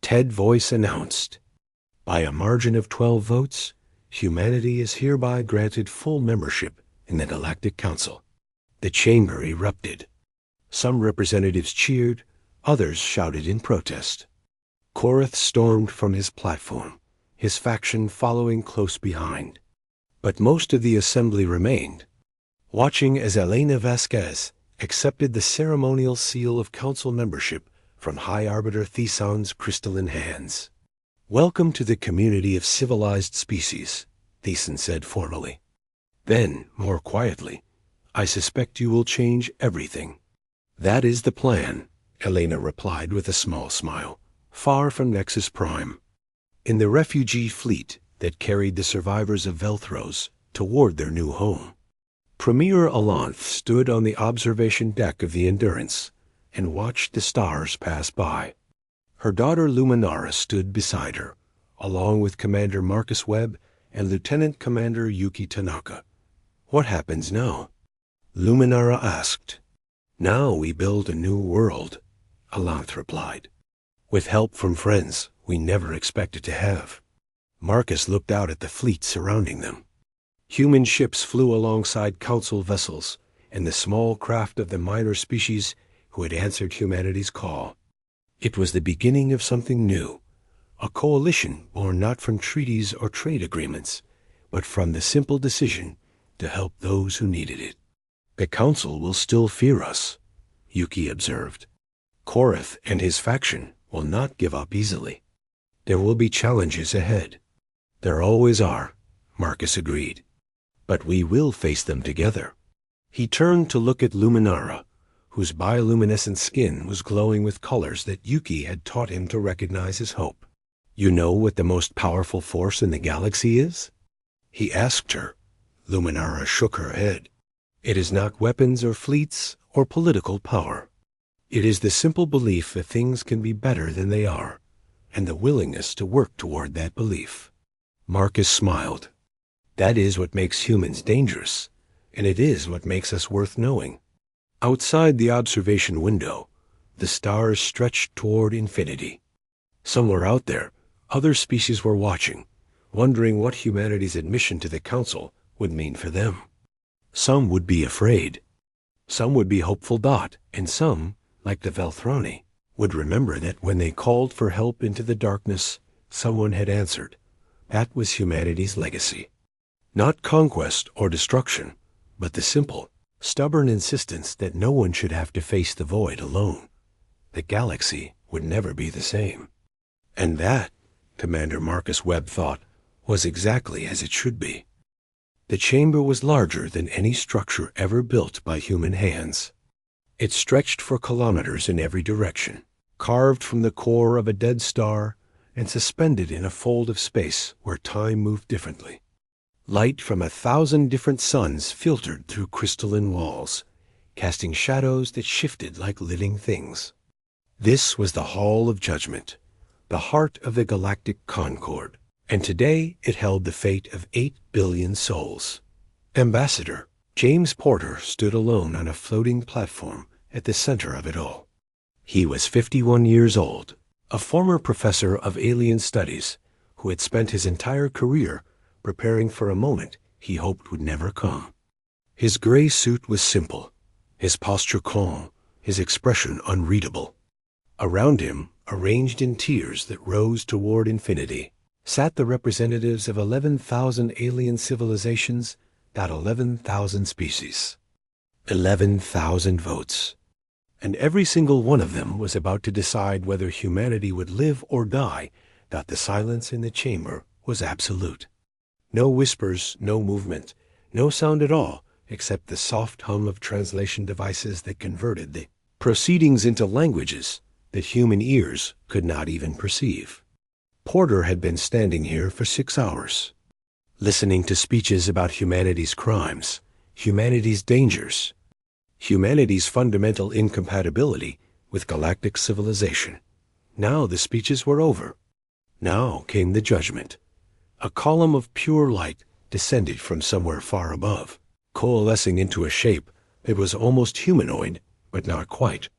Ted voice announced, "By a margin of 12 votes, humanity is hereby granted full membership in the Galactic Council." The chamber erupted. Some representatives cheered, others shouted in protest. Korath stormed from his platform, his faction following close behind. But most of the assembly remained, watching as Elena Vasquez accepted the ceremonial seal of council membership from High Arbiter Theson's crystalline hands. "Welcome to the community of civilized species," Theson said formally. Then, more quietly, "I suspect you will change everything." "That is the plan," Elena replied with a small smile, far from Nexus Prime. In the refugee fleet that carried the survivors of Velthros toward their new home, Premier Alanth stood on the observation deck of the Endurance and watched the stars pass by. Her daughter Luminara stood beside her, along with Commander Marcus Webb and Lieutenant Commander Yuki Tanaka. "What happens now?" Luminara asked. "Now we build a new world," Alanth replied, "with help from friends we never expected to have." Marcus looked out at the fleet surrounding them. Human ships flew alongside council vessels and the small craft of the minor species who had answered humanity's call. It was the beginning of something new, a coalition born not from treaties or trade agreements, but from the simple decision to help those who needed it. "The council will still fear us," Yuki observed. "Korath and his faction will not give up easily. There will be challenges ahead." "There always are," Marcus agreed. "But we will face them together." He turned to look at Luminara, whose bioluminescent skin was glowing with colors that Yuki had taught him to recognize as hope. "You know what the most powerful force in the galaxy is?" he asked her. Luminara shook her head. "It is not weapons or fleets or political power. It is the simple belief that things can be better than they are, and the willingness to work toward that belief." Marcus smiled. "That is what makes humans dangerous, and it is what makes us worth knowing." Outside the observation window, the stars stretched toward infinity. Somewhere out there, other species were watching, wondering what humanity's admission to the council would mean for them. Some would be afraid. Some would be hopeful, and some, like the Velthroni, would remember that when they called for help into the darkness, someone had answered. That was humanity's legacy. Not conquest or destruction, but the simple, stubborn insistence that no one should have to face the void alone. The galaxy would never be the same. And that, Commander Marcus Webb thought, was exactly as it should be. The chamber was larger than any structure ever built by human hands. It stretched for kilometers in every direction, carved from the core of a dead star and suspended in a fold of space where time moved differently. Light from 1,000 different suns filtered through crystalline walls, casting shadows that shifted like living things. This was the Hall of Judgment, the heart of the galactic concord, and today it held the fate of 8 billion souls. Ambassador James Porter stood alone on a floating platform at the center of it all. He was 51 years old, a former professor of alien studies who had spent his entire career preparing for a moment he hoped would never come. His gray suit was simple, his posture calm, his expression unreadable. Around him, arranged in tiers that rose toward infinity, sat the representatives of 11,000 alien civilizations, not 11,000 species. 11,000 votes. And every single one of them was about to decide whether humanity would live or die, that the silence in the chamber was absolute. No whispers, no movement, no sound at all, except the soft hum of translation devices that converted the proceedings into languages that human ears could not even perceive. Porter had been standing here for 6 hours, listening to speeches about humanity's crimes, humanity's dangers, humanity's fundamental incompatibility with galactic civilization. Now the speeches were over. Now came the judgment. A column of pure light descended from somewhere far above, coalescing into a shape that was almost humanoid, but not quite.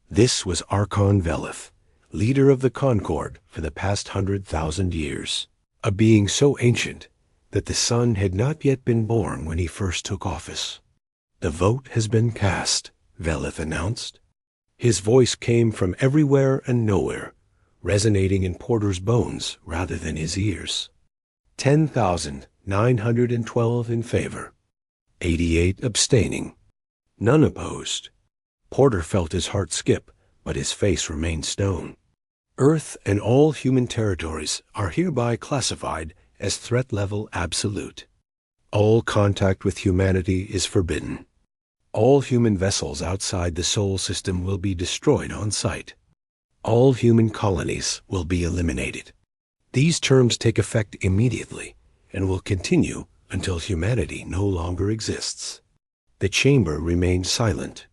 This was Archon Velith, leader of the Concord for the past 100,000 years, a being so ancient that the sun had not yet been born when he first took office. "The vote has been cast," Velith announced. His voice came from everywhere and nowhere, resonating in Porter's bones rather than his ears. 10,912 in favor, 88 abstaining, none opposed. Porter felt his heart skip, but his face remained stone. Earth and all human territories are hereby classified as threat level absolute. All contact with humanity is forbidden. All human vessels outside the Sol system will be destroyed on sight. All human colonies will be eliminated. These terms take effect immediately and will continue until humanity no longer exists. The chamber remained silent.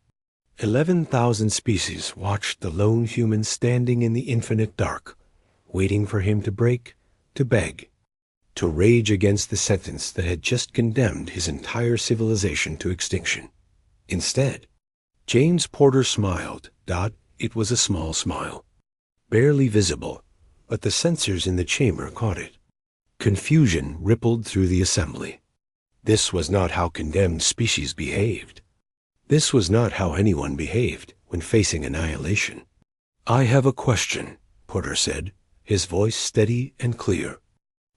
11,000 species watched the lone human standing in the infinite dark, waiting for him to break, to beg, to rage against the sentence that had just condemned his entire civilization to extinction. Instead, James Porter smiled. It was a small smile, barely visible, but the sensors in the chamber caught it. Confusion rippled through the assembly. This was not how condemned species behaved. This was not how anyone behaved when facing annihilation. "I have a question," Porter said, his voice steady and clear.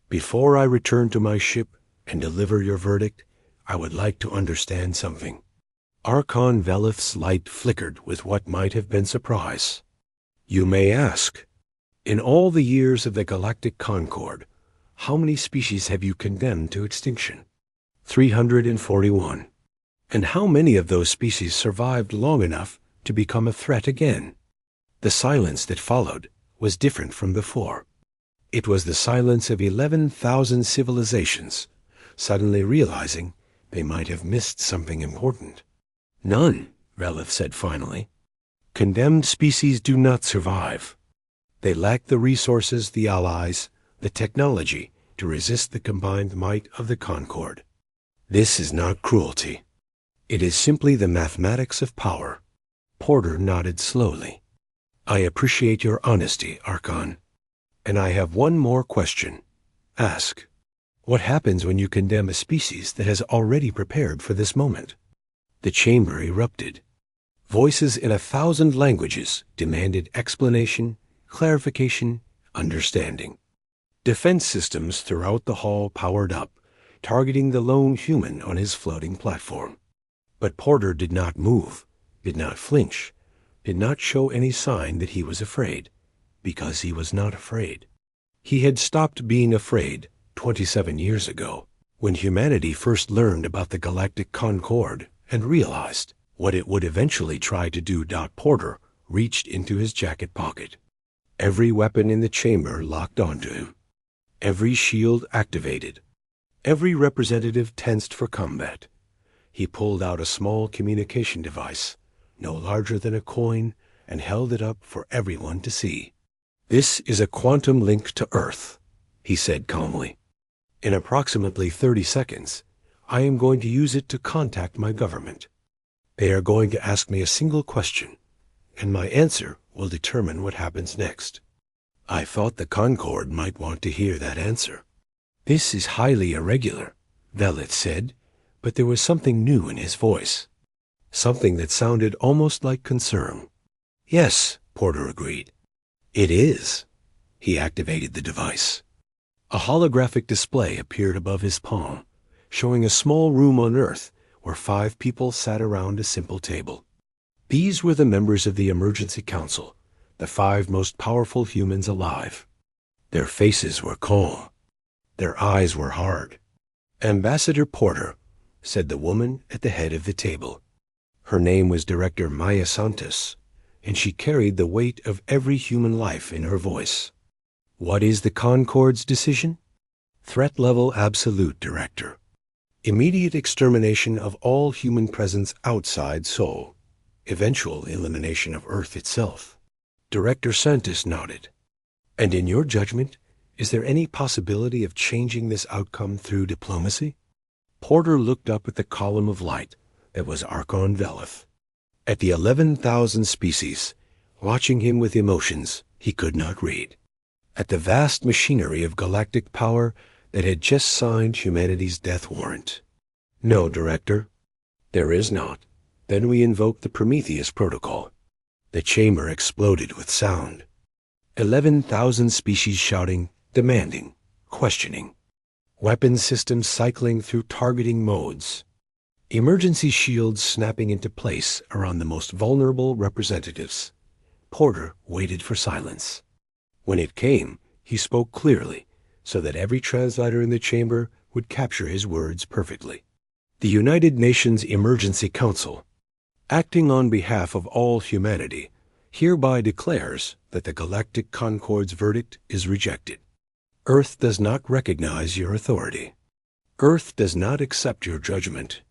"Before I return to my ship and deliver your verdict, I would like to understand something." Archon Velith's light flickered with what might have been surprise. "You may ask. In all the years of the Galactic Concord, how many species have you condemned to extinction?" 341. "And how many of those species survived long enough to become a threat again?" The silence that followed was different from before. It was the silence of 11,000 civilizations, suddenly realizing they might have missed something important. "None," Velith said finally. "Condemned species do not survive. They lack the resources, the allies, the technology to resist the combined might of the Concord. This is not cruelty. It is simply the mathematics of power." Porter nodded slowly. "I appreciate your honesty, Archon. And I have one more question. Ask. What happens when you condemn a species that has already prepared for this moment?" The chamber erupted. Voices in 1,000 languages demanded explanation, clarification, understanding. Defense systems throughout the hall powered up, targeting the lone human on his floating platform. But Porter did not move, did not flinch, did not show any sign that he was afraid, because he was not afraid. He had stopped being afraid 27 years ago, when humanity first learned about the Galactic Concord and realized what it would eventually try to do. Porter reached into his jacket pocket. Every weapon in the chamber locked onto him. Every shield activated. Every representative tensed for combat. He pulled out a small communication device, no larger than a coin, and held it up for everyone to see. "This is a quantum link to Earth," he said calmly. "In approximately 30 seconds, I am going to use it to contact my government. They are going to ask me a single question, and my answer will determine what happens next." I thought the Concord might want to hear that answer. "This is highly irregular," Velith said, but there was something new in his voice. Something that sounded almost like concern. "Yes," Porter agreed. "It is." He activated the device. A holographic display appeared above his palm, showing a small room on Earth where 5 people sat around a simple table. These were the members of the Emergency Council, the 5 most powerful humans alive. Their faces were calm. Their eyes were hard. "Ambassador Porter," said the woman at the head of the table. Her name was Director Maya Santos, and she carried the weight of every human life in her voice. "What is the Concord's decision?" "Threat level absolute, Director. Immediate extermination of all human presence outside Sol. Eventual elimination of Earth itself." Director Santos nodded. "And in your judgment, is there any possibility of changing this outcome through diplomacy?" Porter looked up at the column of light that was Archon Velith. At the 11,000 species, watching him with emotions he could not read, at the vast machinery of galactic power that had just signed humanity's death warrant. "No, Director, there is not." Then we invoked the Prometheus Protocol. The chamber exploded with sound. 11,000 species shouting, demanding, questioning. Weapons systems cycling through targeting modes. Emergency shields snapping into place around the most vulnerable representatives. Porter waited for silence. When it came, he spoke clearly, so that every translator in the chamber would capture his words perfectly. "The United Nations Emergency Council, acting on behalf of all humanity, hereby declares that the Galactic Concord's verdict is rejected. Earth does not recognize your authority. Earth does not accept your judgment.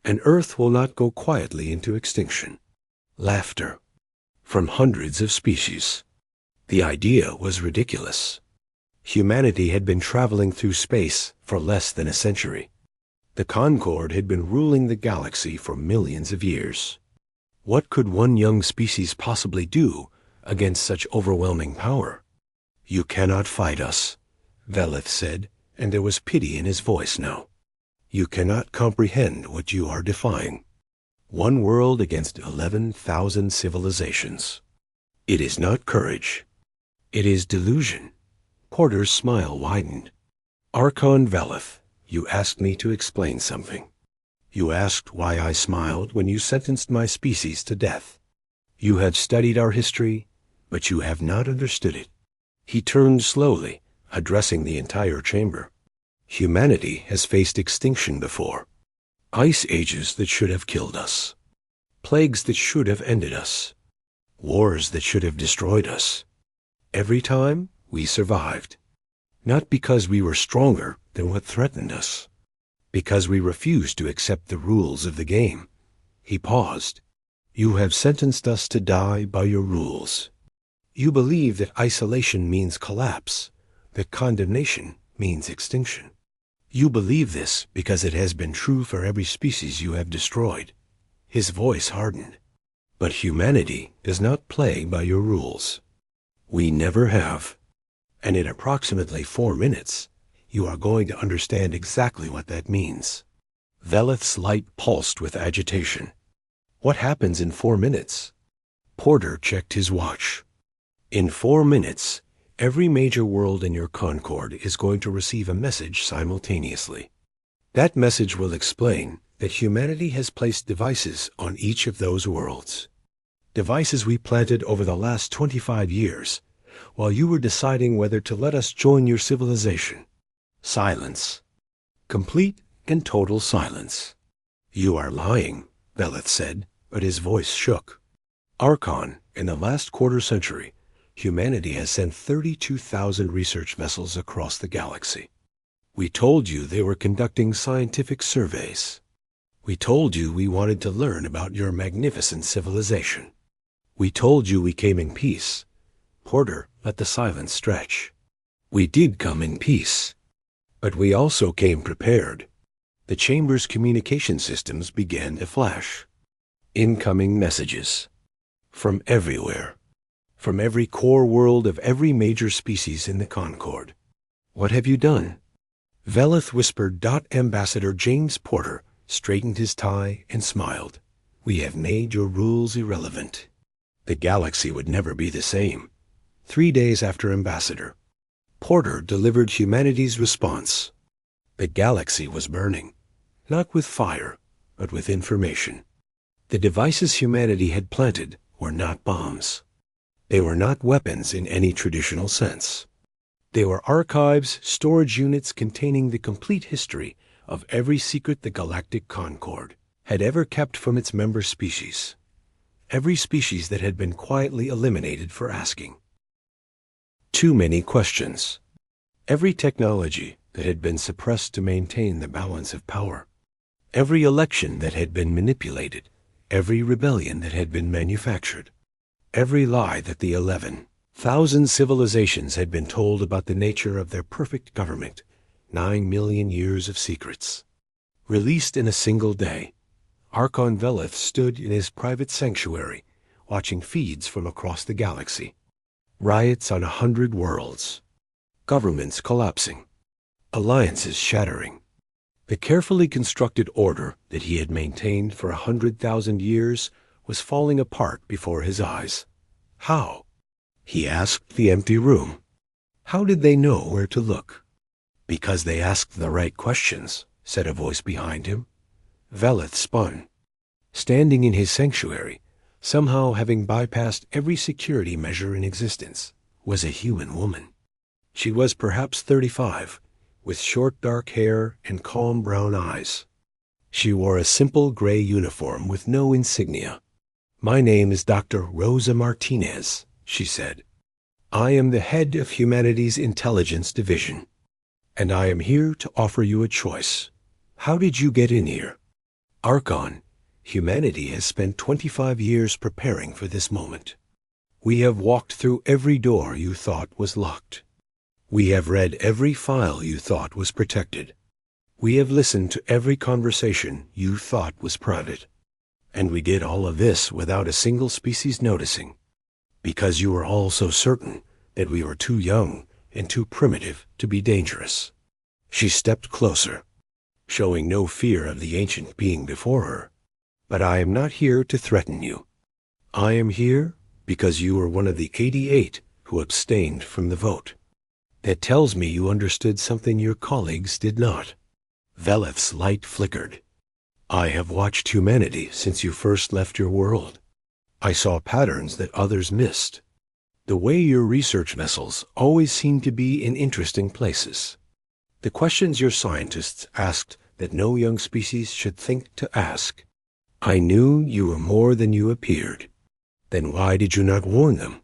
And Earth will not go quietly into extinction." Laughter from hundreds of species. The idea was ridiculous. Humanity had been traveling through space for less than a century. The Concord had been ruling the galaxy for millions of years. What could one young species possibly do against such overwhelming power? "You cannot fight us," Velith said, and there was pity in his voice now. "You cannot comprehend what you are defying. One world against 11,000 civilizations. It is not courage. It is delusion." Porter's smile widened. "Archon Velith, you asked me to explain something. You asked why I smiled when you sentenced my species to death. You have studied our history, but you have not understood it." He turned slowly, addressing the entire chamber. "Humanity has faced extinction before. Ice ages that should have killed us. Plagues that should have ended us. Wars that should have destroyed us. Every time, we survived. Not because we were stronger than what threatened us. Because we refused to accept the rules of the game." He paused. "You have sentenced us to die by your rules. You believe that isolation means collapse, that condemnation means extinction. You believe this because it has been true for every species you have destroyed." His voice hardened. "But humanity does not play by your rules. We never have. And in approximately 4 minutes, you are going to understand exactly what that means." Velith's light pulsed with agitation. "What happens in 4 minutes?" Porter checked his watch. "In 4 minutes, every major world in your Concord is going to receive a message simultaneously. That message will explain that humanity has placed devices on each of those worlds. Devices we planted over the last 25 years, while you were deciding whether to let us join your civilization." Silence. Complete and total silence. "You are lying," Velith said, but his voice shook. "Archon, in the last quarter century, humanity has sent 32,000 research vessels across the galaxy. We told you they were conducting scientific surveys. We told you we wanted to learn about your magnificent civilization. We told you we came in peace." Porter let the silence stretch. "We did come in peace. But we also came prepared." The chamber's communication systems began to flash. Incoming messages. From everywhere. From every core world of every major species in the Concord. "What have you done?" Velith whispered. Ambassador James Porter straightened his tie and smiled. "We have made your rules irrelevant." The galaxy would never be the same. 3 days after Ambassador, Porter delivered humanity's response. The galaxy was burning, not with fire, but with information. The devices humanity had planted were not bombs. They were not weapons in any traditional sense. They were archives, storage units containing the complete history of every secret the Galactic Concord had ever kept from its member species. Every species that had been quietly eliminated for asking too many questions. Every technology that had been suppressed to maintain the balance of power. Every election that had been manipulated. Every rebellion that had been manufactured. Every lie that the 11,000 civilizations had been told about the nature of their perfect government. 9 million years of secrets. Released in a single day, Archon Velith stood in his private sanctuary, watching feeds from across the galaxy. Riots on 100 worlds. Governments collapsing. Alliances shattering. The carefully constructed order that he had maintained for 100,000 years was falling apart before his eyes. How? He asked the empty room. How did they know where to look? Because they asked the right questions, said a voice behind him. Veleth spun. Standing in his sanctuary, somehow having bypassed every security measure in existence, was a human woman. She was perhaps 35, with short dark hair and calm brown eyes. She wore a simple gray uniform with no insignia. "My name is Dr. Rosa Martinez," she said. "I am the head of humanity's intelligence division, and I am here to offer you a choice. How did you get in here? Archon, humanity has spent 25 years preparing for this moment. We have walked through every door you thought was locked. We have read every file you thought was protected. We have listened to every conversation you thought was private. And we did all of this without a single species noticing, because you were all so certain that we were too young and too primitive to be dangerous." She stepped closer, showing no fear of the ancient being before her. "But I am not here to threaten you. I am here because you were one of the 88 who abstained from the vote. That tells me you understood something your colleagues did not." Veleth's light flickered. "I have watched humanity since you first left your world. I saw patterns that others missed. The way your research vessels always seem to be in interesting places. The questions your scientists asked that no young species should think to ask. I knew you were more than you appeared. Then why did you not warn them?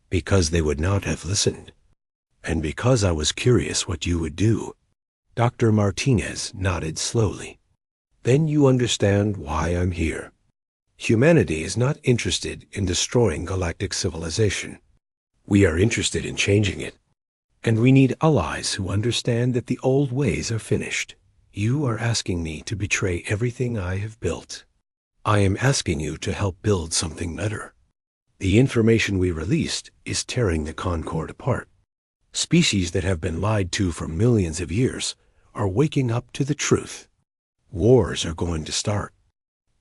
Because they would not have listened. And because I was curious what you would do." Dr. Martinez nodded slowly. "Then you understand why I'm here. Humanity is not interested in destroying galactic civilization. We are interested in changing it. And we need allies who understand that the old ways are finished. You are asking me to betray everything I have built. I am asking you to help build something better. The information we released is tearing the Concord apart. Species that have been lied to for millions of years are waking up to the truth. Wars are going to start.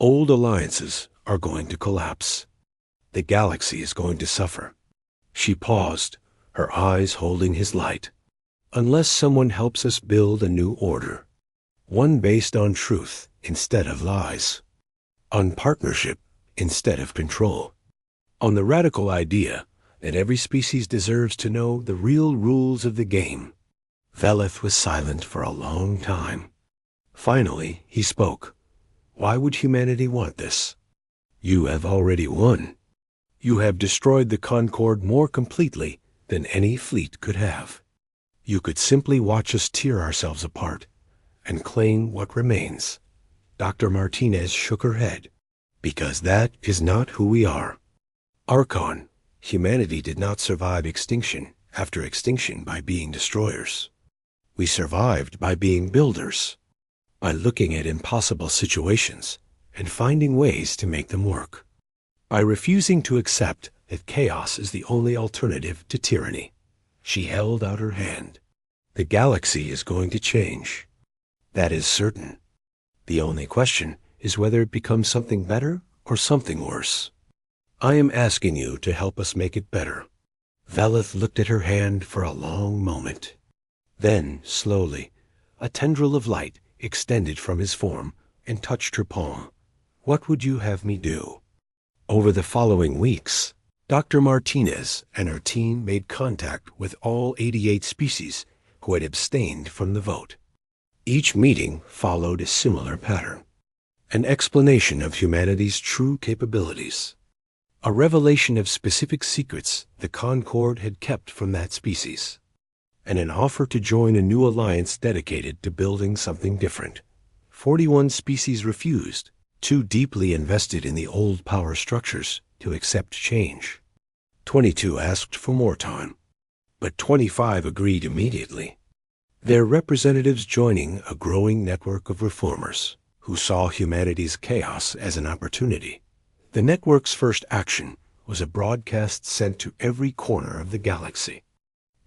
Old alliances are going to collapse. The galaxy is going to suffer." She paused, her eyes holding his light. "Unless someone helps us build a new order, one based on truth instead of lies, on partnership instead of control, on the radical idea that every species deserves to know the real rules of the game." Veleth was silent for a long time. Finally, he spoke. "Why would humanity want this? You have already won. You have destroyed the Concord more completely than any fleet could have. You could simply watch us tear ourselves apart and claim what remains." Dr. Martinez shook her head. "Because that is not who we are. Archon, humanity did not survive extinction after extinction by being destroyers. We survived by being builders, by looking at impossible situations and finding ways to make them work, by refusing to accept that chaos is the only alternative to tyranny." She held out her hand. "The galaxy is going to change. That is certain. The only question is whether it becomes something better or something worse. I am asking you to help us make it better." Veleth looked at her hand for a long moment. Then, slowly, a tendril of light extended from his form and touched her palm. "What would you have me do?" Over the following weeks, Dr. Martinez and her team made contact with all 88 species who had abstained from the vote. Each meeting followed a similar pattern: an explanation of humanity's true capabilities, a revelation of specific secrets the Concord had kept from that species, and an offer to join a new alliance dedicated to building something different. 41 species refused, too deeply invested in the old power structures to accept change. 22 asked for more time, but 25 agreed immediately, their representatives joining a growing network of reformers who saw humanity's chaos as an opportunity. The network's first action was a broadcast sent to every corner of the galaxy.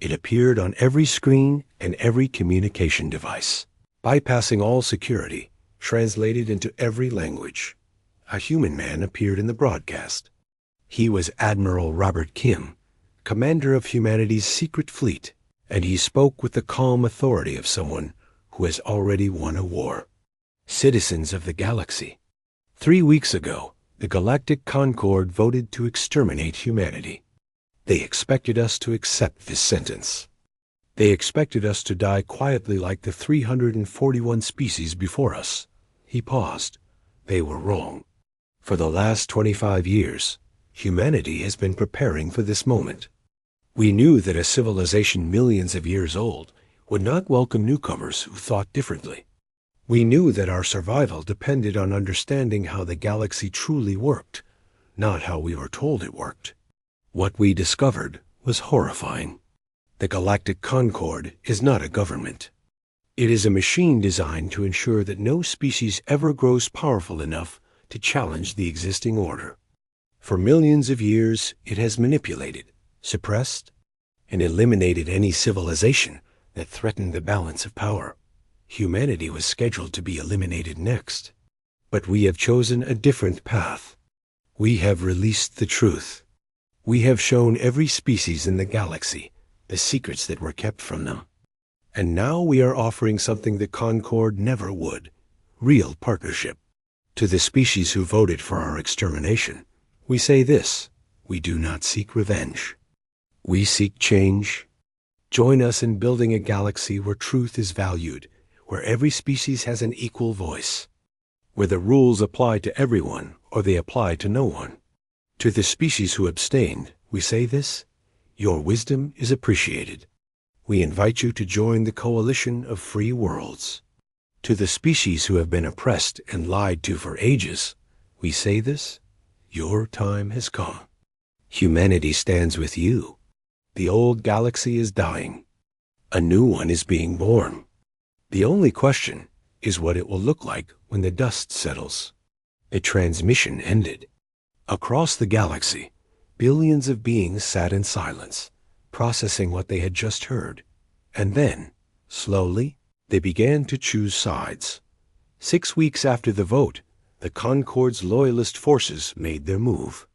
It appeared on every screen and every communication device, bypassing all security, translated into every language. A human man appeared in the broadcast. He was Admiral Robert Kim, commander of humanity's secret fleet, and he spoke with the calm authority of someone who has already won a war. Citizens of the galaxy, 3 weeks ago, the Galactic Concord voted to exterminate humanity. They expected us to accept this sentence. They expected us to die quietly like the 341 species before us. He paused. They were wrong. For the last 25 years, humanity has been preparing for this moment. We knew that a civilization millions of years old would not welcome newcomers who thought differently. We knew that our survival depended on understanding how the galaxy truly worked, not how we were told it worked. What we discovered was horrifying. The Galactic Concord is not a government. It is a machine designed to ensure that no species ever grows powerful enough to challenge the existing order. For millions of years, it has manipulated, suppressed, and eliminated any civilization that threatened the balance of power. Humanity was scheduled to be eliminated next. But we have chosen a different path. We have released the truth. We have shown every species in the galaxy the secrets that were kept from them. And now we are offering something the Concord never would: real partnership. To the species who voted for our extermination, we say this: we do not seek revenge. We seek change. Join us in building a galaxy where truth is valued, where every species has an equal voice, where the rules apply to everyone or they apply to no one. To the species who abstained, we say this: your wisdom is appreciated. We invite you to join the coalition of free worlds. To the species who have been oppressed and lied to for ages, we say this: your time has come. Humanity stands with you. The old galaxy is dying. A new one is being born. The only question is what it will look like when the dust settles. The transmission ended. Across the galaxy, billions of beings sat in silence, processing what they had just heard. And then, slowly, they began to choose sides. 6 weeks after the vote, the Concord's loyalist forces made their move.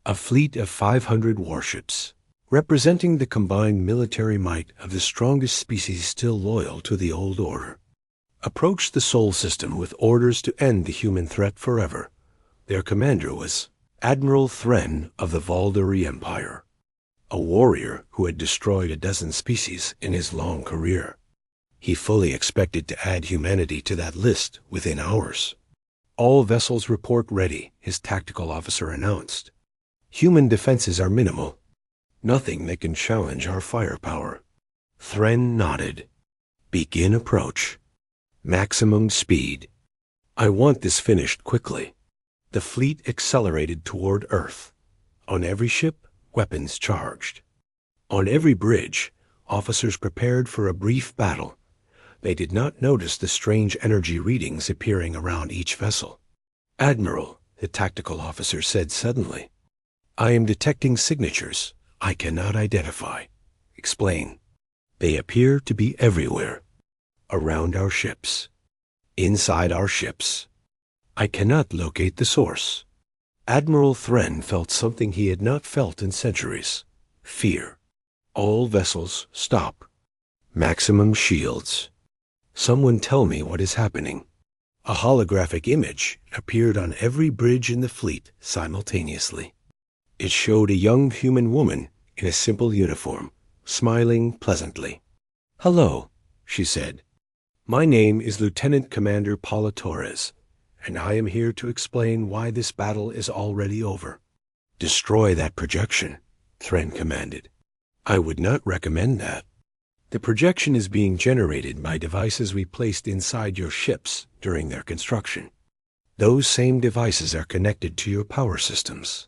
A fleet of 500 warships, representing the combined military might of the strongest species still loyal to the old order, approached the Sol system with orders to end the human threat forever. Their commander was Admiral Thren of the Valdari Empire, a warrior who had destroyed a dozen species in his long career. He fully expected to add humanity to that list within hours. All vessels report ready, his tactical officer announced. Human defenses are minimal. Nothing that can challenge our firepower. Thren nodded. Begin approach. Maximum speed. I want this finished quickly. The fleet accelerated toward Earth. On every ship, weapons charged. On every bridge, officers prepared for a brief battle. They did not notice the strange energy readings appearing around each vessel. Admiral, the tactical officer said suddenly, I am detecting signatures I cannot identify. Explain. They appear to be everywhere. Around our ships. Inside our ships. I cannot locate the source. Admiral Thren felt something he had not felt in centuries. Fear. All vessels stop. Maximum shields. Someone tell me what is happening. A holographic image appeared on every bridge in the fleet simultaneously. It showed a young human woman in a simple uniform, smiling pleasantly. Hello, she said. My name is Lieutenant Commander Paula Torres, and I am here to explain why this battle is already over. Destroy that projection, Thren commanded. I would not recommend that. The projection is being generated by devices we placed inside your ships during their construction. Those same devices are connected to your power systems.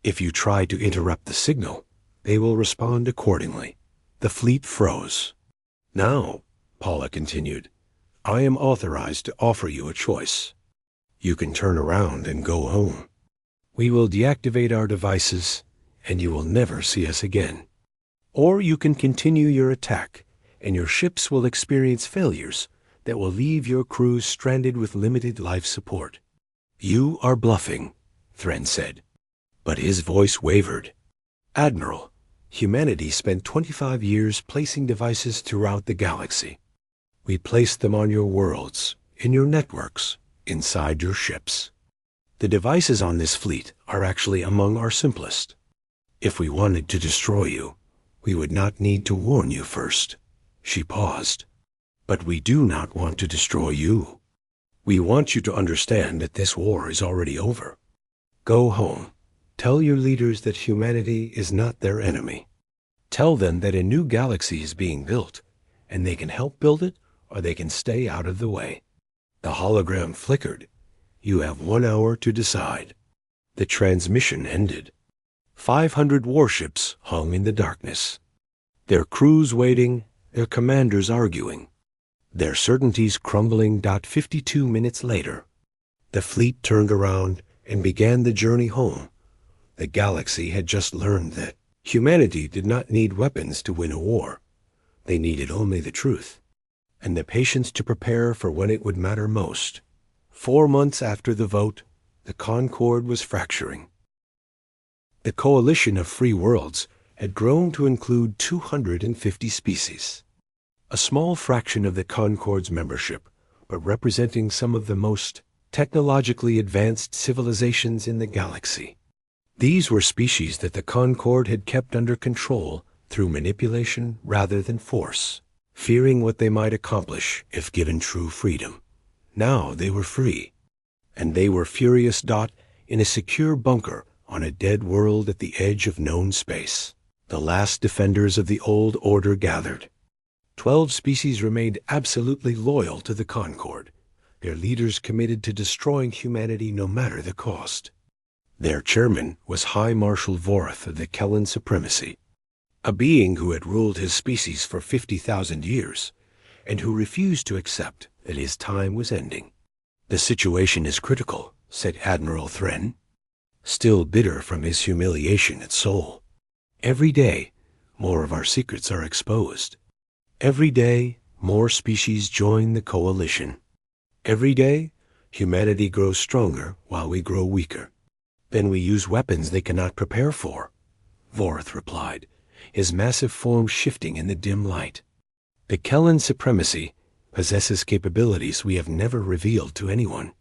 If you try to interrupt the signal, they will respond accordingly. The fleet froze. Now, Paula continued, I am authorized to offer you a choice. You can turn around and go home. We will deactivate our devices, and you will never see us again. Or you can continue your attack, and your ships will experience failures that will leave your crews stranded with limited life support. You are bluffing, Thren said. But his voice wavered. Admiral, humanity spent 25 years placing devices throughout the galaxy. We placed them on your worlds, in your networks, inside your ships. The devices on this fleet are actually among our simplest. If we wanted to destroy you, we would not need to warn you first. She paused. But we do not want to destroy you. We want you to understand that this war is already over. Go home. Tell your leaders that humanity is not their enemy. Tell them that a new galaxy is being built, and they can help build it, or they can stay out of the way. The hologram flickered. You have 1 hour to decide. The transmission ended. 500 warships hung in the darkness. Their crews waiting, their commanders arguing. Their certainties crumbling. 52 minutes later, the fleet turned around and began the journey home. The galaxy had just learned that humanity did not need weapons to win a war. They needed only the truth, and the patience to prepare for when it would matter most. 4 months after the vote, the Concord was fracturing. The coalition of free worlds had grown to include 250 species. A small fraction of the Concord's membership, but representing some of the most technologically advanced civilizations in the galaxy. These were species that the Concord had kept under control through manipulation rather than force, fearing what they might accomplish if given true freedom. Now they were free, and they were furious. In a secure bunker on a dead world at the edge of known space. The last defenders of the old order gathered. 12 species remained absolutely loyal to the Concord, their leaders committed to destroying humanity no matter the cost. Their chairman was High Marshal Vorth of the Kellan Supremacy, a being who had ruled his species for 50,000 years, and who refused to accept that his time was ending. The situation is critical, said Admiral Thren, still bitter from his humiliation at Sol. Every day, more of our secrets are exposed. Every day, more species join the coalition. Every day, humanity grows stronger while we grow weaker. Then we use weapons they cannot prepare for, Vorth replied, his massive form shifting in the dim light. The Kellan Supremacy possesses capabilities we have never revealed to anyone.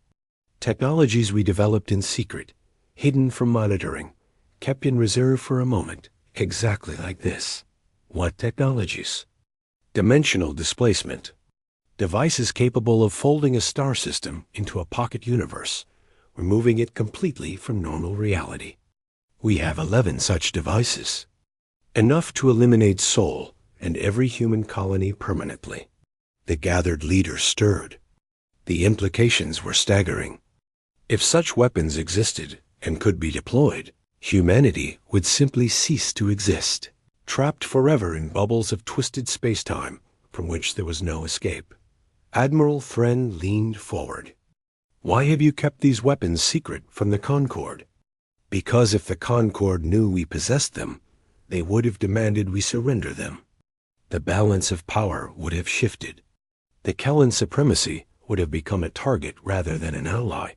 Technologies we developed in secret, hidden from monitoring, kept in reserve for a moment, exactly like this. What technologies? Dimensional displacement. Devices capable of folding a star system into a pocket universe, removing it completely from normal reality. We have 11 such devices. Enough to eliminate Sol and every human colony permanently. The gathered leaders stirred. The implications were staggering. If such weapons existed and could be deployed, humanity would simply cease to exist, trapped forever in bubbles of twisted space-time from which there was no escape. Admiral Thren leaned forward. Why have you kept these weapons secret from the Concord? Because if the Concord knew we possessed them, they would have demanded we surrender them. The balance of power would have shifted. The Kellan Supremacy would have become a target rather than an ally.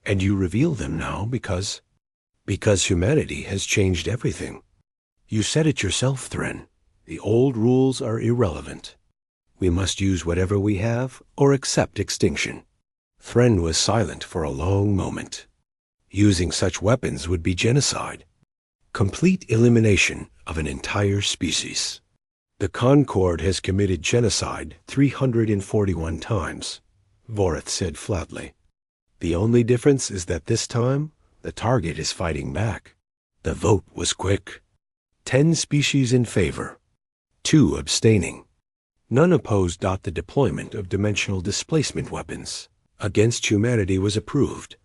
And you reveal them now because humanity has changed everything. You said it yourself, Thren. The old rules are irrelevant. We must use whatever we have or accept extinction. Thren was silent for a long moment. Using such weapons would be genocide. Complete elimination of an entire species. The Concord has committed genocide 341 times, Vorth said flatly. The only difference is that this time, the target is fighting back. The vote was quick. 10 species in favor, 2 abstaining. None opposed. The deployment of dimensional displacement weapons against humanity was approved,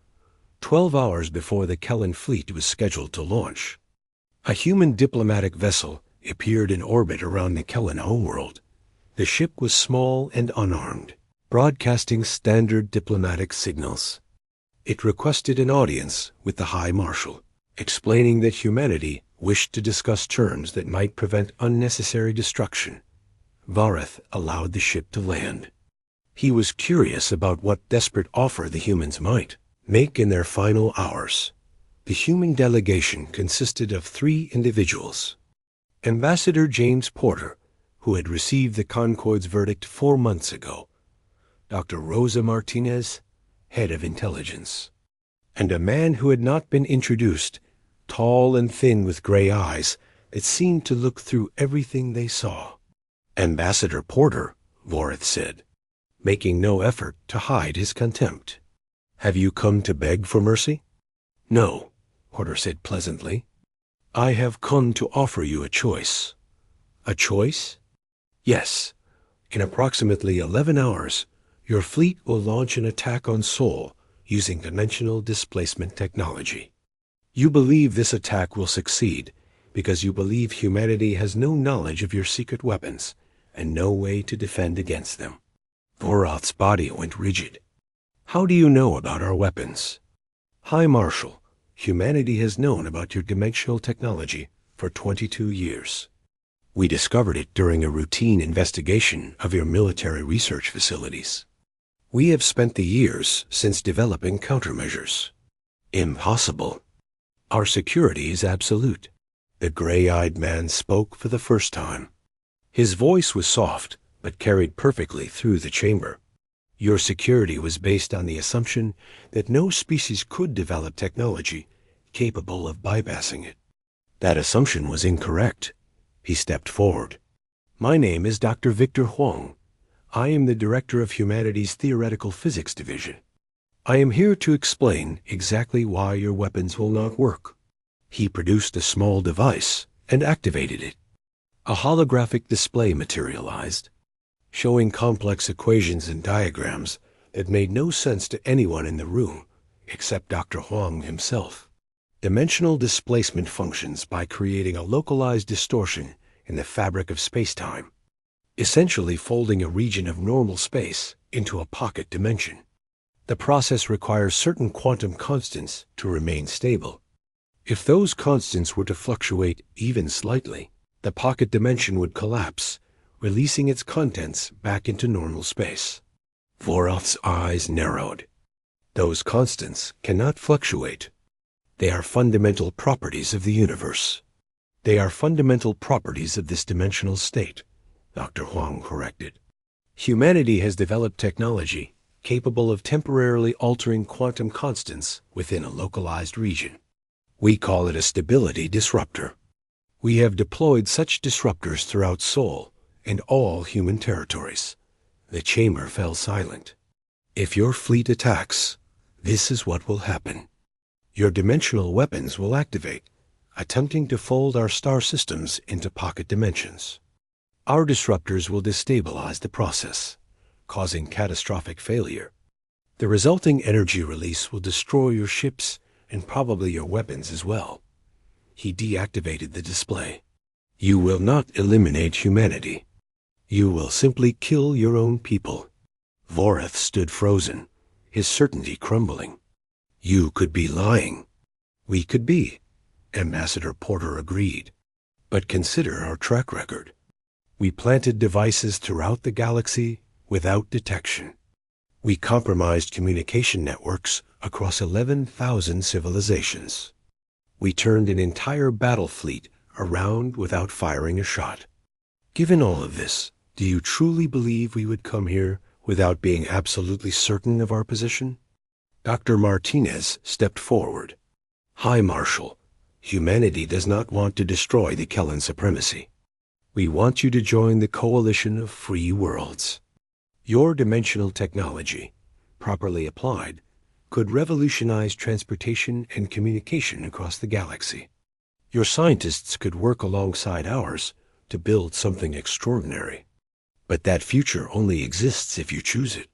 12 hours before the Kellan fleet was scheduled to launch. A human diplomatic vessel appeared in orbit around the Kellan homeworld. The ship was small and unarmed, broadcasting standard diplomatic signals. It requested an audience with the High Marshal, explaining that humanity wished to discuss terms that might prevent unnecessary destruction. Vareth allowed the ship to land. He was curious about what desperate offer the humans might make in their final hours. The human delegation consisted of 3 individuals. Ambassador James Porter, who had received the Concorde's verdict 4 months ago, Dr. Rosa Martinez, head of intelligence, and a man who had not been introduced, tall and thin with gray eyes that seemed to look through everything they saw. Ambassador Porter, Voreth said, making no effort to hide his contempt. Have you come to beg for mercy? No, Porter said pleasantly. I have come to offer you a choice. A choice? Yes. In approximately 11 hours, your fleet will launch an attack on Sol using dimensional displacement technology. You believe this attack will succeed because you believe humanity has no knowledge of your secret weapons and no way to defend against them. Voreth's body went rigid. How do you know about our weapons? High Marshal, humanity has known about your dimensional technology for 22 years. We discovered it during a routine investigation of your military research facilities. We have spent the years since developing countermeasures. Impossible. Our security is absolute. The gray-eyed man spoke for the first time. His voice was soft, but carried perfectly through the chamber. Your security was based on the assumption that no species could develop technology capable of bypassing it. That assumption was incorrect. He stepped forward. My name is Dr. Victor Huang. I am the Director of Humanity's Theoretical Physics Division. I am here to explain exactly why your weapons will not work. He produced a small device and activated it. A holographic display materialized, showing complex equations and diagrams that made no sense to anyone in the room except Dr. Huang himself. Dimensional displacement functions by creating a localized distortion in the fabric of space-time, essentially folding a region of normal space into a pocket dimension. The process requires certain quantum constants to remain stable. If those constants were to fluctuate even slightly, the pocket dimension would collapse, releasing its contents back into normal space. Voreth's eyes narrowed. Those constants cannot fluctuate. They are fundamental properties of the universe. They are fundamental properties of this dimensional state, Dr. Huang corrected. Humanity has developed technology capable of temporarily altering quantum constants within a localized region. We call it a stability disruptor. We have deployed such disruptors throughout Sol and all human territories. The chamber fell silent. If your fleet attacks, this is what will happen. Your dimensional weapons will activate, attempting to fold our star systems into pocket dimensions. Our disruptors will destabilize the process, causing catastrophic failure. The resulting energy release will destroy your ships and probably your weapons as well. He deactivated the display. You will not eliminate humanity. You will simply kill your own people. Voreth stood frozen, his certainty crumbling. You could be lying. We could be, Ambassador Porter agreed. But consider our track record. We planted devices throughout the galaxy without detection. We compromised communication networks across 11,000 civilizations. We turned an entire battle fleet around without firing a shot. Given all of this, do you truly believe we would come here without being absolutely certain of our position? Dr. Martinez stepped forward. High Marshal, humanity does not want to destroy the Kellan supremacy. We want you to join the coalition of free worlds. Your dimensional technology, properly applied, could revolutionize transportation and communication across the galaxy. Your scientists could work alongside ours to build something extraordinary. But that future only exists if you choose it.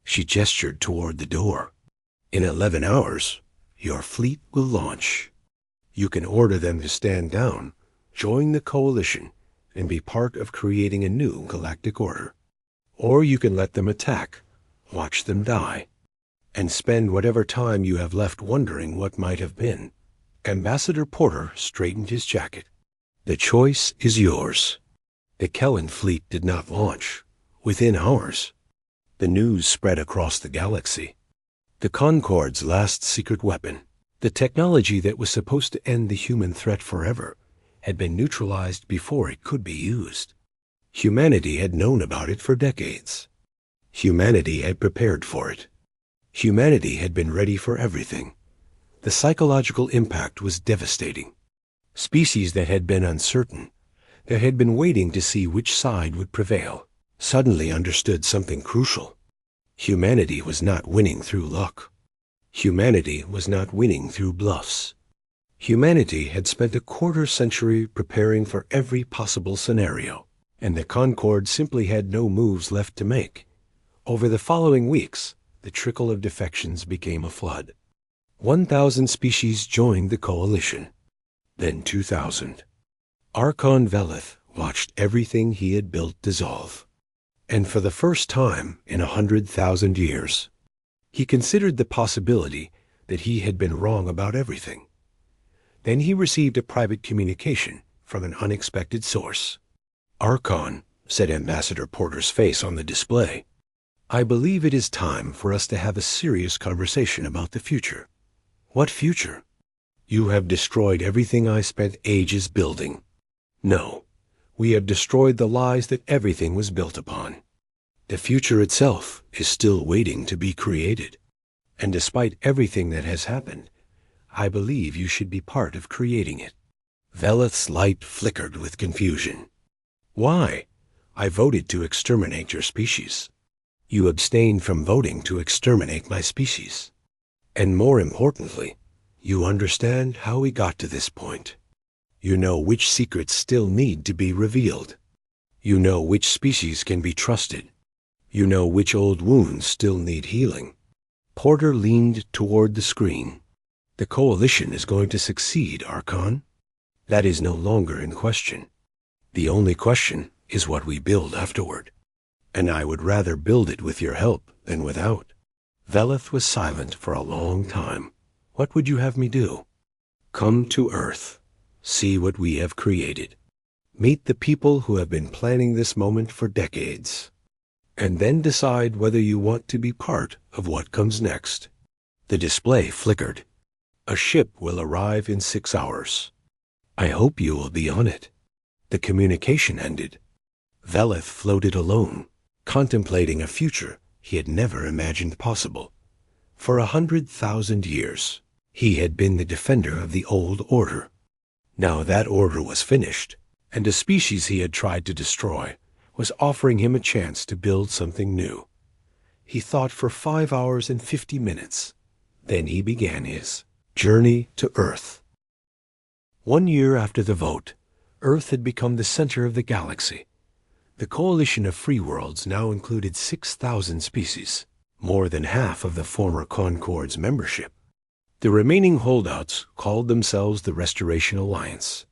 She gestured toward the door. In 11 hours, your fleet will launch. You can order them to stand down, join the coalition, and be part of creating a new galactic order. Or you can let them attack, watch them die. and spend whatever time you have left wondering what might have been. Ambassador Porter straightened his jacket. The choice is yours. The Kellen fleet did not launch. Within hours, the news spread across the galaxy. The Concorde's last secret weapon, the technology that was supposed to end the human threat forever, had been neutralized before it could be used. Humanity had known about it for decades. Humanity had prepared for it. Humanity had been ready for everything. The psychological impact was devastating. Species that had been uncertain, that had been waiting to see which side would prevail, suddenly understood something crucial. Humanity was not winning through luck. Humanity was not winning through bluffs. Humanity had spent a quarter-century preparing for every possible scenario, and the Concorde simply had no moves left to make. Over the following weeks, the trickle of defections became a flood. 1,000 species joined the coalition. Then 2,000. Archon Velith watched everything he had built dissolve. And for the first time in 100,000 years, he considered the possibility that he had been wrong about everything. Then he received a private communication from an unexpected source. "Archon," said Ambassador Porter's face on the display, "I believe it is time for us to have a serious conversation about the future." "What future?" "You have destroyed everything I spent ages building." "No, we have destroyed the lies that everything was built upon. The future itself is still waiting to be created. And despite everything that has happened, I believe you should be part of creating it." Velith's light flickered with confusion. "Why? I voted to exterminate your species. You abstained from voting to exterminate my species. And more importantly, you understand how we got to this point. You know which secrets still need to be revealed. You know which species can be trusted. You know which old wounds still need healing." Porter leaned toward the screen. "The coalition is going to succeed, Archon. That is no longer in question. The only question is what we build afterward. And I would rather build it with your help than without." Velith was silent for a long time. "What would you have me do?" "Come to Earth. See what we have created. Meet the people who have been planning this moment for decades. And then decide whether you want to be part of what comes next." The display flickered. "A ship will arrive in 6 hours. I hope you will be on it." The communication ended. Velith floated alone, contemplating a future he had never imagined possible. For 100,000 years, he had been the defender of the old order. Now that order was finished, and a species he had tried to destroy was offering him a chance to build something new. He thought for 5 hours and 50 minutes. Then he began his journey to Earth. 1 year after the vote, Earth had become the center of the galaxy. The coalition of free worlds now included 6,000 species, more than half of the former Concorde's membership. The remaining holdouts called themselves the Restoration Alliance.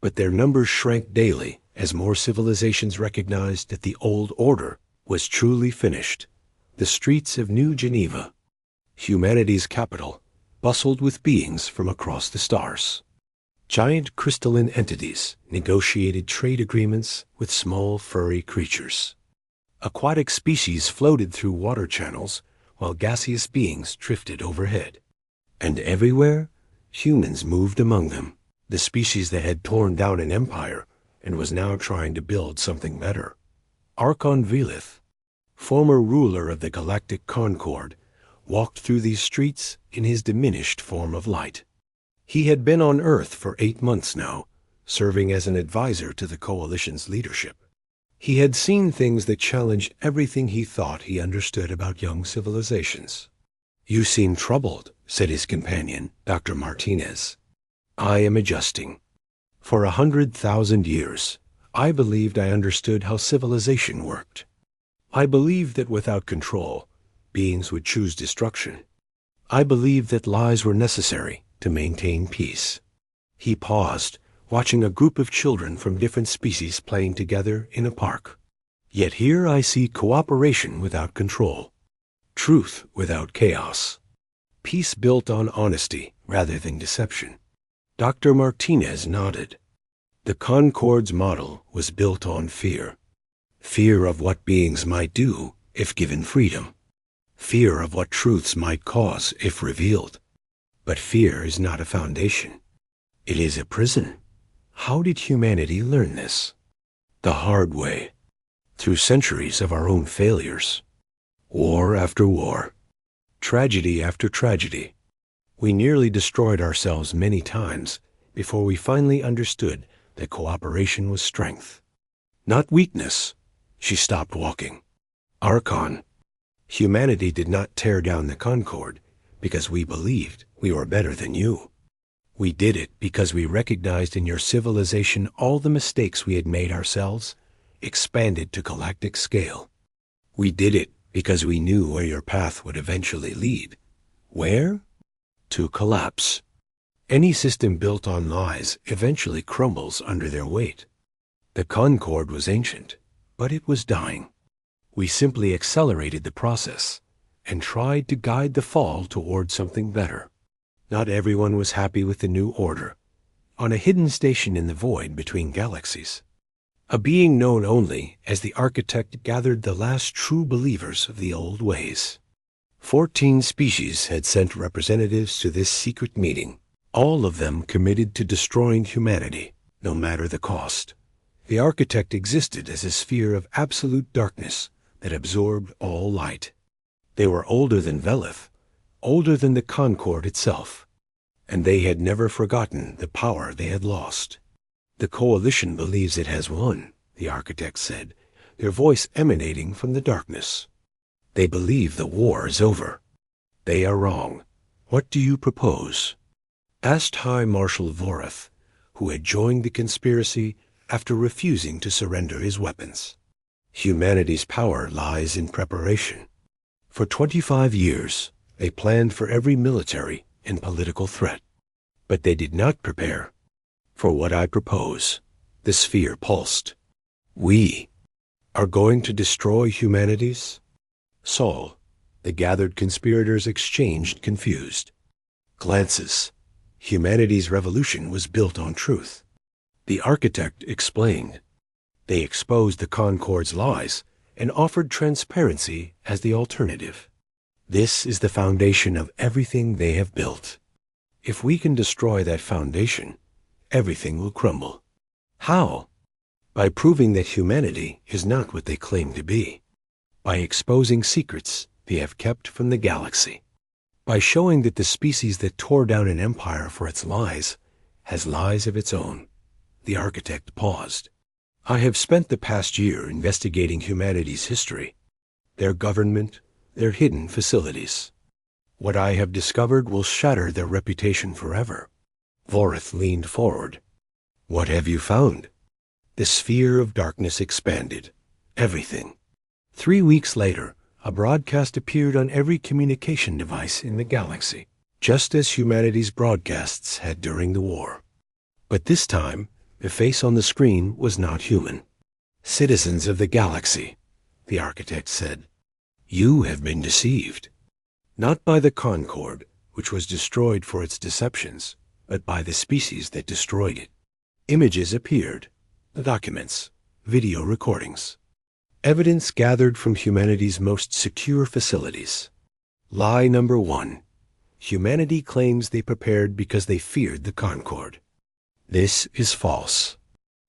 But their numbers shrank daily as more civilizations recognized that the old order was truly finished. The streets of New Geneva, humanity's capital, bustled with beings from across the stars. Giant crystalline entities negotiated trade agreements with small furry creatures. Aquatic species floated through water channels while gaseous beings drifted overhead. And everywhere, humans moved among them, the species that had torn down an empire and was now trying to build something better. Archon Velith, former ruler of the Galactic Concorde, walked through these streets in his diminished form of light. He had been on Earth for 8 months now, serving as an advisor to the Coalition's leadership. He had seen things that challenged everything he thought he understood about young civilizations. "You seem troubled," said his companion, Dr. Martinez. "I am adjusting. For 100,000 years, I believed I understood how civilization worked. I believed that without control, beings would choose destruction. I believed that lies were necessary to maintain peace." He paused, watching a group of children from different species playing together in a park. "Yet here I see cooperation without control. Truth without chaos. Peace built on honesty rather than deception. Dr. Martinez nodded. The Concord's model was built on fear. Fear of what beings might do if given freedom. Fear of what truths might cause if revealed. But fear is not a foundation. It is a prison. How did humanity learn this? The hard way. Through centuries of our own failures. War after war. Tragedy after tragedy. We nearly destroyed ourselves many times before we finally understood that cooperation was strength. Not weakness. She stopped walking. Archon. Humanity did not tear down the Concorde because we believed we were better than you. We did it because we recognized in your civilization all the mistakes we had made ourselves, expanded to galactic scale. We did it because we knew where your path would eventually lead. Where? To collapse. Any system built on lies eventually crumbles under their weight. The Concorde was ancient, but it was dying. We simply accelerated the process and tried to guide the fall toward something better. Not everyone was happy with the new order. On a hidden station in the void between galaxies, a being known only as the architect gathered the last true believers of the old ways. 14 species had sent representatives to this secret meeting, all of them committed to destroying humanity, no matter the cost. The architect existed as a sphere of absolute darkness that absorbed all light. They were older than Velith, older than the Concorde itself, and they had never forgotten the power they had lost. The Coalition believes it has won, the architect said, their voice emanating from the darkness. They believe the war is over. They are wrong. What do you propose? Asked High Marshal Voreth, who had joined the conspiracy after refusing to surrender his weapons. Humanity's power lies in preparation. For 25 years, they planned for every military and political threat. But they did not prepare for what I propose. The sphere pulsed. We are going to destroy humanity's? Saul, the gathered conspirators exchanged confused glances. Humanity's revolution was built on truth. The architect explained. They exposed the Concorde's lies and offered transparency as the alternative. This is the foundation of everything they have built. If we can destroy that foundation, everything will crumble. How? By proving that humanity is not what they claim to be. By exposing secrets they have kept from the galaxy. By showing that the species that tore down an empire for its lies has lies of its own. The architect paused. I have spent the past year investigating humanity's history, their government, their hidden facilities. What I have discovered will shatter their reputation forever. Voreth leaned forward. What have you found? The sphere of darkness expanded. Everything. 3 weeks later, a broadcast appeared on every communication device in the galaxy, just as humanity's broadcasts had during the war. But this time, the face on the screen was not human. Citizens of the galaxy, the architect said, you have been deceived. Not by the Concorde, which was destroyed for its deceptions, but by the species that destroyed it. Images appeared, documents, video recordings. Evidence gathered from humanity's most secure facilities. Lie number 1. Humanity claims they prepared because they feared the Concorde. This is false.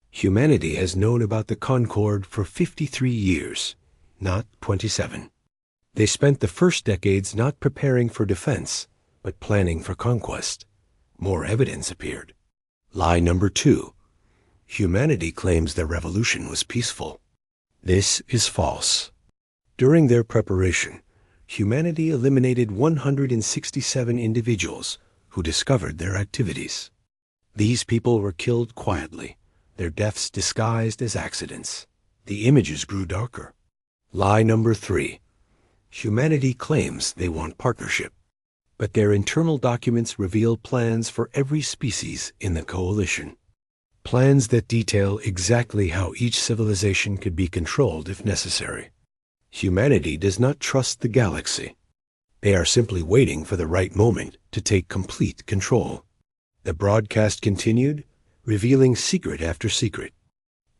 Humanity has known about the Concorde for 53 years, not 27. They spent the first decades not preparing for defense, but planning for conquest. More evidence appeared. Lie number 2. Humanity claims their revolution was peaceful. This is false. During their preparation, humanity eliminated 167 individuals who discovered their activities. These people were killed quietly, their deaths disguised as accidents. The images grew darker. Lie number 3. Humanity claims they want partnership, but their internal documents reveal plans for every species in the coalition. Plans that detail exactly how each civilization could be controlled if necessary. Humanity does not trust the galaxy. They are simply waiting for the right moment to take complete control. The broadcast continued, revealing secret after secret.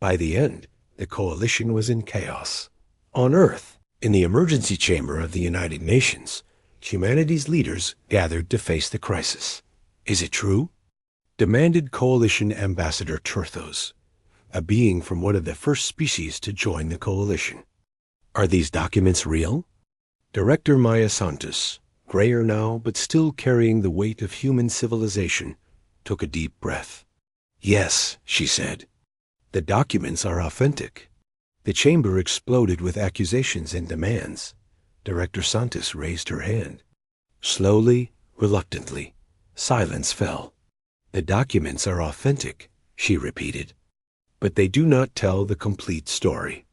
By the end, the coalition was in chaos. On Earth, in the emergency chamber of the United Nations, humanity's leaders gathered to face the crisis. "Is it true?" demanded Coalition Ambassador Turthos, a being from one of the first species to join the coalition. "Are these documents real?" Director Maya Santos, grayer now but still carrying the weight of human civilization, took a deep breath. "Yes," she said. "The documents are authentic." The chamber exploded with accusations and demands. Director Santos raised her hand. Slowly, reluctantly, silence fell. "The documents are authentic," she repeated. "But they do not tell the complete story.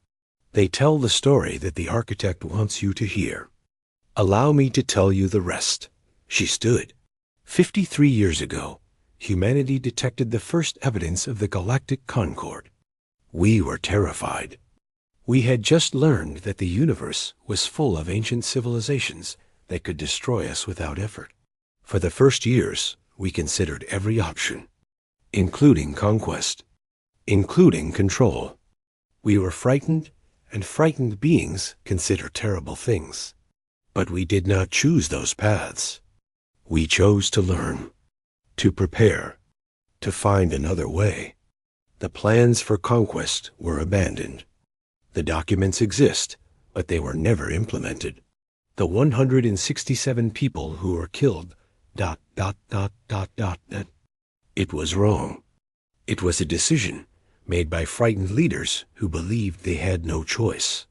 They tell the story that the architect wants you to hear. Allow me to tell you the rest." She stood. 53 years ago, humanity detected the first evidence of the galactic concord. We were terrified. We had just learned that the universe was full of ancient civilizations that could destroy us without effort. For the first years, we considered every option, including conquest, including control. We were frightened, and frightened beings consider terrible things. But we did not choose those paths. We chose to learn, to prepare, to find another way. The plans for conquest were abandoned. The documents exist, but they were never implemented. The 167 people who were killed, ... It was wrong. It was a decision made by frightened leaders who believed they had no choice.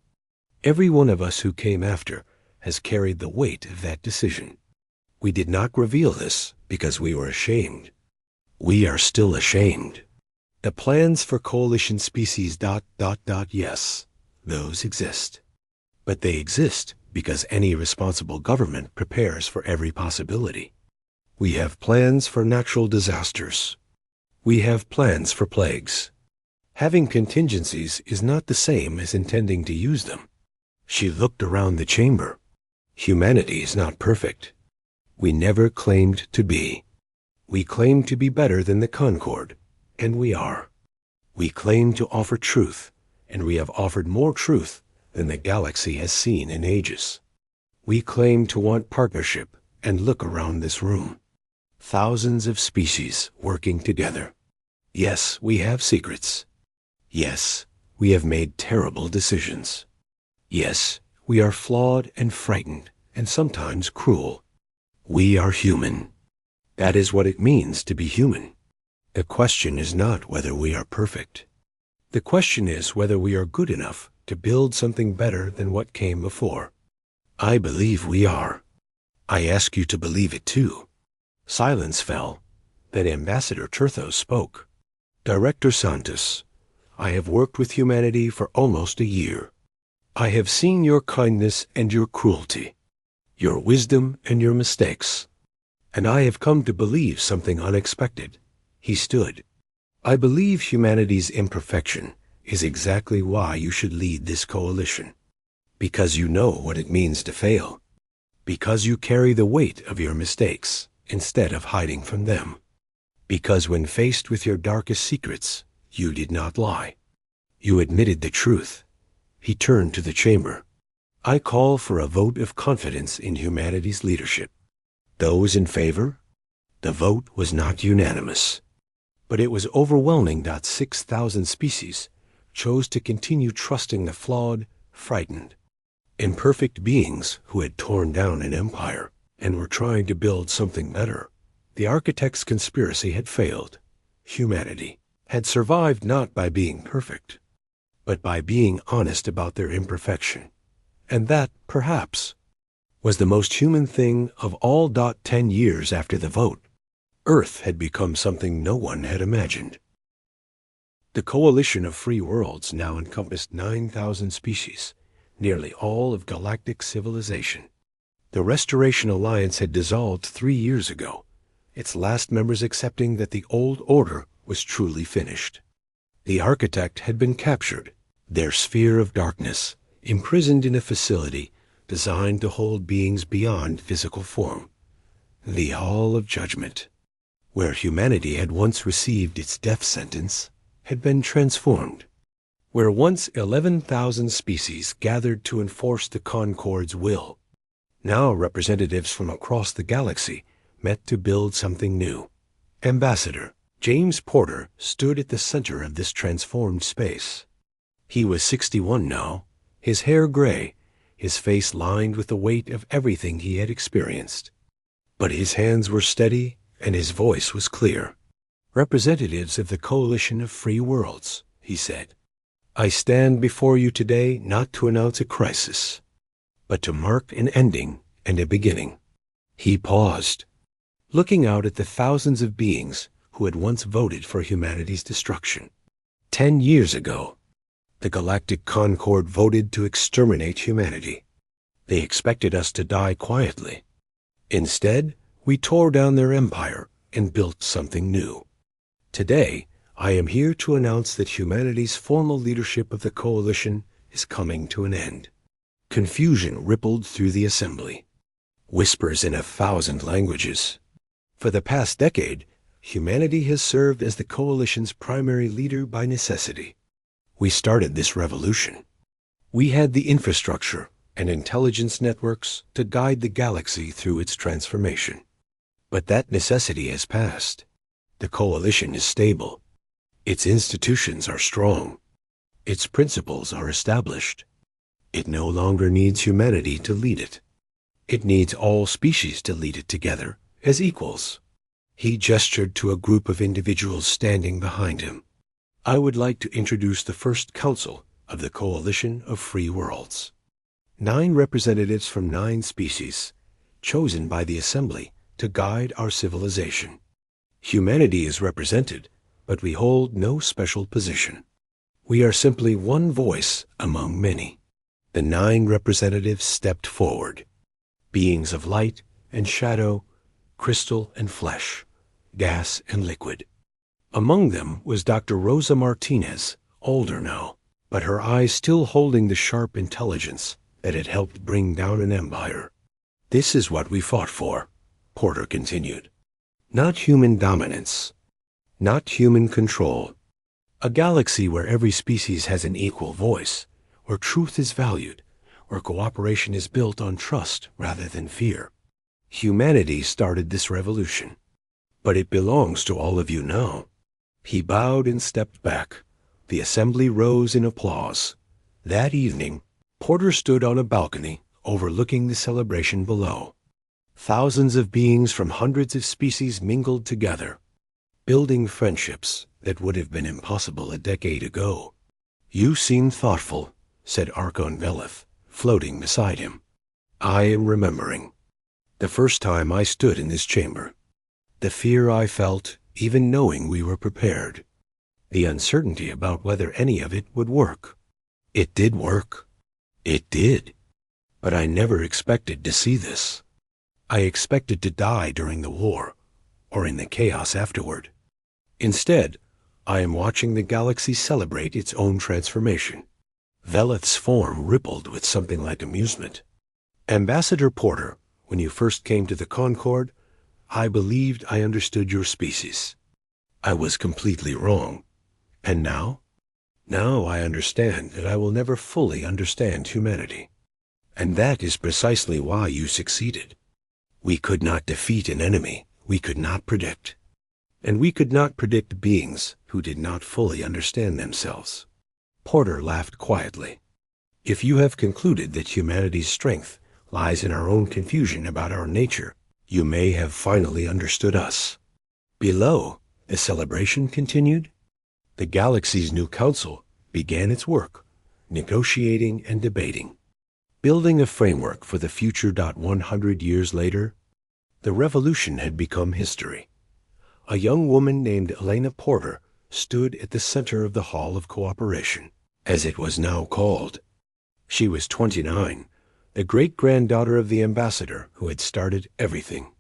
Every one of us who came after has carried the weight of that decision. We did not reveal this because we were ashamed. We are still ashamed. The plans for coalition species ... Yes, those exist. But they exist because any responsible government prepares for every possibility. We have plans for natural disasters. We have plans for plagues. Having contingencies is not the same as intending to use them. She looked around the chamber. Humanity is not perfect. We never claimed to be. We claim to be better than the Concord, and we are. We claim to offer truth, and we have offered more truth than the galaxy has seen in ages. We claim to want partnership, and look around this room. Thousands of species working together. Yes, we have secrets. Yes, we have made terrible decisions. Yes, we are flawed and frightened, and sometimes cruel. We are human. That is what it means to be human. The question is not whether we are perfect. The question is whether we are good enough to build something better than what came before. I believe we are. I ask you to believe it too. Silence fell. Then Ambassador Turthos spoke. Director Santos, I have worked with humanity for almost a year. I have seen your kindness and your cruelty, your wisdom and your mistakes, and I have come to believe something unexpected. He stood. I believe humanity's imperfection is exactly why you should lead this coalition. Because you know what it means to fail. Because you carry the weight of your mistakes instead of hiding from them. Because when faced with your darkest secrets, you did not lie. You admitted the truth. He turned to the chamber. I call for a vote of confidence in humanity's leadership. Those in favor? The vote was not unanimous, but it was overwhelming. 6,000 species chose to continue trusting the flawed, frightened, imperfect beings who had torn down an empire and were trying to build something better. The architect's conspiracy had failed. Humanity had survived not by being perfect, but by being honest about their imperfection. And that, perhaps, was the most human thing of all. 10 years after the vote, Earth had become something no one had imagined. The coalition of free worlds now encompassed 9,000 species, nearly all of galactic civilization. The Restoration Alliance had dissolved 3 years ago, its last members accepting that the old order was truly finished. The architect had been captured, their sphere of darkness, imprisoned in a facility designed to hold beings beyond physical form. The Hall of Judgment, where humanity had once received its death sentence, had been transformed. Where once 11,000 species gathered to enforce the Concord's will, now representatives from across the galaxy met to build something new. Ambassador James Porter stood at the center of this transformed space. He was 61 now, his hair gray, his face lined with the weight of everything he had experienced. But his hands were steady and his voice was clear. "Representatives of the Coalition of Free Worlds," he said, "I stand before you today not to announce a crisis, but to mark an ending and a beginning." He paused, looking out at the thousands of beings who had once voted for humanity's destruction. 10 years ago, the Galactic Concord voted to exterminate humanity. They expected us to die quietly. Instead, we tore down their empire and built something new. Today, I am here to announce that humanity's formal leadership of the Coalition is coming to an end. Confusion rippled through the assembly. Whispers in 1,000 languages. For the past decade, humanity has served as the Coalition's primary leader by necessity. We started this revolution. We had the infrastructure and intelligence networks to guide the galaxy through its transformation. But that necessity has passed. The Coalition is stable. Its institutions are strong. Its principles are established. It no longer needs humanity to lead it. It needs all species to lead it together as equals. He gestured to a group of individuals standing behind him. "I would like to introduce the first council of the Coalition of Free Worlds. 9 representatives from 9 species, chosen by the Assembly to guide our civilization. Humanity is represented, but we hold no special position. We are simply one voice among many." The 9 representatives stepped forward. Beings of light and shadow, crystal and flesh, gas and liquid. Among them was Dr. Rosa Martinez, older now, but her eyes still holding the sharp intelligence that had helped bring down an empire. "This is what we fought for," Porter continued. "Not human dominance, not human control. A galaxy where every species has an equal voice, where truth is valued, where cooperation is built on trust rather than fear. Humanity started this revolution, but it belongs to all of you now." He bowed and stepped back. The assembly rose in applause. That evening, Porter stood on a balcony overlooking the celebration below. Thousands of beings from hundreds of species mingled together, building friendships that would have been impossible a decade ago. "You seem thoughtful," said Archon Velith, floating beside him. "I am remembering. The first time I stood in this chamber. The fear I felt, even knowing we were prepared. The uncertainty about whether any of it would work. It did work. It did. But I never expected to see this. I expected to die during the war, or in the chaos afterward. Instead, I am watching the galaxy celebrate its own transformation." Velith's form rippled with something like amusement. "Ambassador Porter, when you first came to the Concord, I believed I understood your species. I was completely wrong. And now? Now I understand that I will never fully understand humanity. And that is precisely why you succeeded. We could not defeat an enemy we could not predict. And we could not predict beings who did not fully understand themselves." Porter laughed quietly. "If you have concluded that humanity's strength lies in our own confusion about our nature, you may have finally understood us." Below, the celebration continued. The galaxy's new council began its work, negotiating and debating, building a framework for the future. 100 years later, the revolution had become history. A young woman named Elena Porter stood at the center of the Hall of Cooperation, as it was now called. She was 29, the great-granddaughter of the ambassador who had started everything.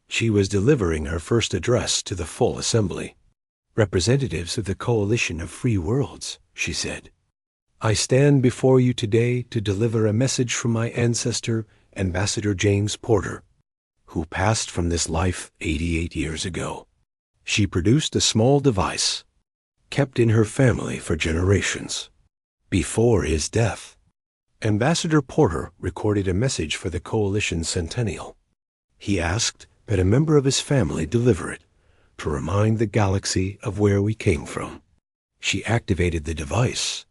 She was delivering her first address to the full assembly. "Representatives of the Coalition of Free Worlds," she said, I stand before you today to deliver a message from my ancestor, Ambassador James Porter, who passed from this life 88 years ago. She produced a small device, kept in her family for generations. Before his death, Ambassador Porter recorded a message for the Coalition Centennial. He asked that a member of his family deliver it to remind the galaxy of where we came from. She activated the device.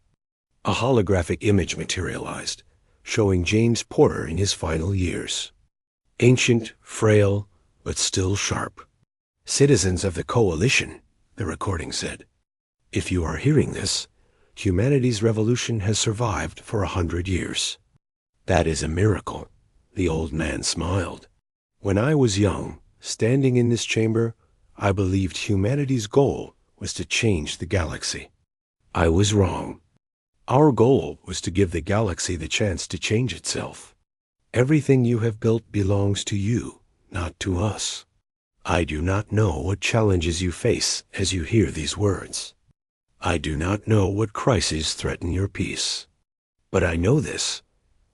A holographic image materialized, showing James Porter in his final years. Ancient, frail, but still sharp. Citizens of the Coalition, the recording said, if you are hearing this, humanity's revolution has survived for 100 years. That is a miracle. The old man smiled. When I was young, standing in this chamber, I believed humanity's goal was to change the galaxy. I was wrong. Our goal was to give the galaxy the chance to change itself. Everything you have built belongs to you, not to us. I do not know what challenges you face as you hear these words. I do not know what crises threaten your peace. But I know this.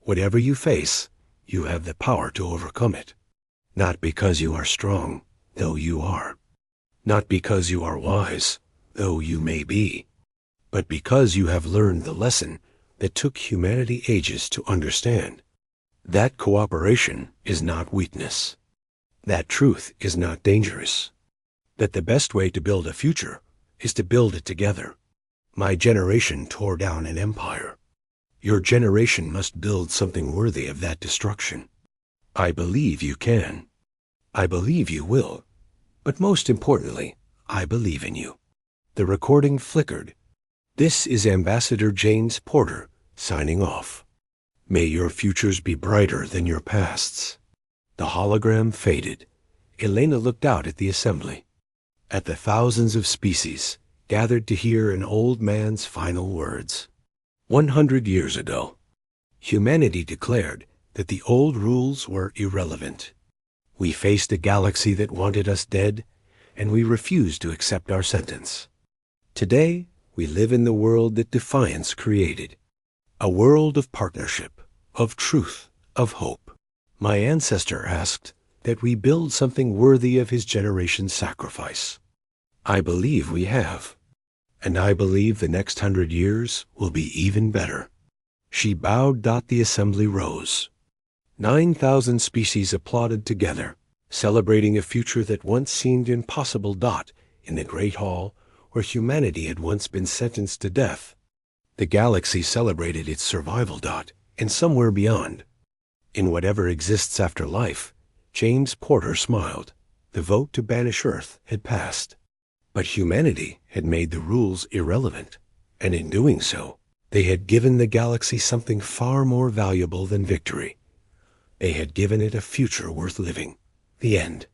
Whatever you face, you have the power to overcome it. Not because you are strong, though you are. Not because you are wise, though you may be. But because you have learned the lesson that took humanity ages to understand. That cooperation is not weakness. That truth is not dangerous. That the best way to build a future is to build it together. My generation tore down an empire. Your generation must build something worthy of that destruction. I believe you can. I believe you will. But most importantly, I believe in you. The recording flickered. This is Ambassador James Porter signing off. May your futures be brighter than your pasts. The hologram faded. Elena looked out at the assembly, at the thousands of species gathered to hear an old man's final words. 100 years ago, humanity declared that the old rules were irrelevant. We faced a galaxy that wanted us dead, and we refused to accept our sentence. Today, we live in the world that defiance created. A world of partnership, of truth, of hope. My ancestor asked that we build something worthy of his generation's sacrifice. I believe we have. And I believe the next 100 years will be even better. She bowed. The assembly rose. 9,000 species applauded together, celebrating a future that once seemed impossible. In the great hall, where humanity had once been sentenced to death, the galaxy celebrated its survival. And somewhere beyond, in whatever exists after life, James Porter smiled. The vote to banish Earth had passed. But humanity had made the rules irrelevant, and in doing so, they had given the galaxy something far more valuable than victory. They had given it a future worth living. The end.